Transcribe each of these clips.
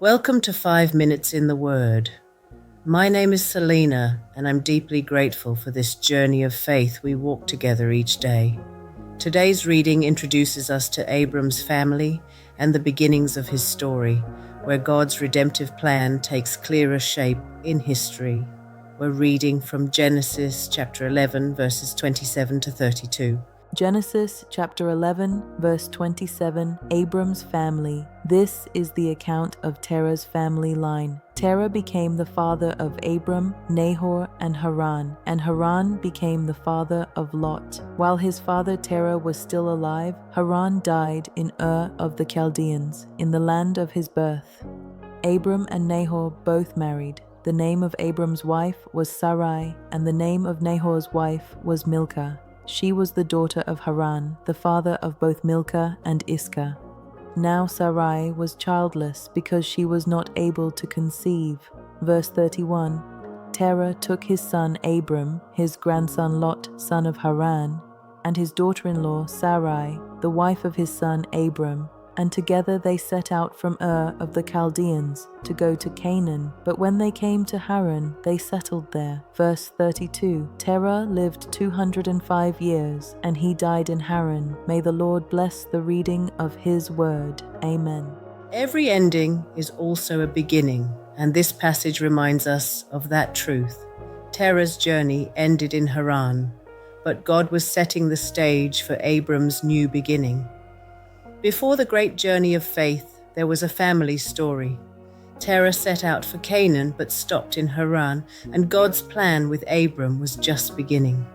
Welcome to 5 Minutes in the Word. My name is Celina, and I'm deeply grateful for this journey of faith we walk together each day. Today's reading introduces us to Abram's family and the beginnings of his story, where God's redemptive plan takes clearer shape in history. We're reading from Genesis chapter 11, verses 27 to 32. Genesis chapter 11, verse 27, Abram's family. This is the account of Terah's family line. Terah became the father of Abram, Nahor, and Haran became the father of Lot. While his father Terah was still alive, Haran died in Ur of the Chaldeans, in the land of his birth. Abram and Nahor both married. The name of Abram's wife was Sarai, and the name of Nahor's wife was Milcah. She was the daughter of Haran, the father of both Milcah and Iscah. Now Sarai was childless because she was not able to conceive. Verse 31, Terah took his son Abram, his grandson Lot, son of Haran, and his daughter-in-law Sarai, the wife of his son Abram, and together they set out from Ur of the Chaldeans to go to Canaan. But when they came to Haran, they settled there. Verse 32, Terah lived 205 years, and he died in Haran. May the Lord bless the reading of his word. Amen. Every ending is also a beginning, and this passage reminds us of that truth. Terah's journey ended in Haran, but God was setting the stage for Abram's new beginning. Before the great journey of faith, there was a family story. Terah set out for Canaan but stopped in Haran, and God's plan with Abram was just beginning.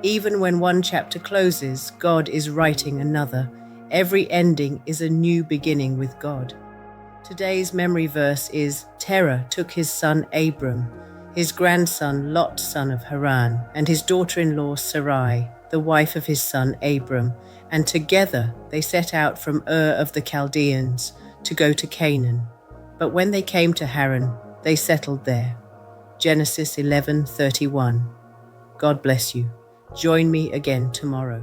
Even when one chapter closes, God is writing another. Every ending is a new beginning with God. Today's memory verse is, Terah took his son Abram, his grandson Lot, son of Haran, and his daughter-in-law Sarai, the wife of his son Abram, and together they set out from Ur of the Chaldeans to go to Canaan. But when they came to Haran, they settled there. Genesis 11:31. God bless you. Join me again tomorrow.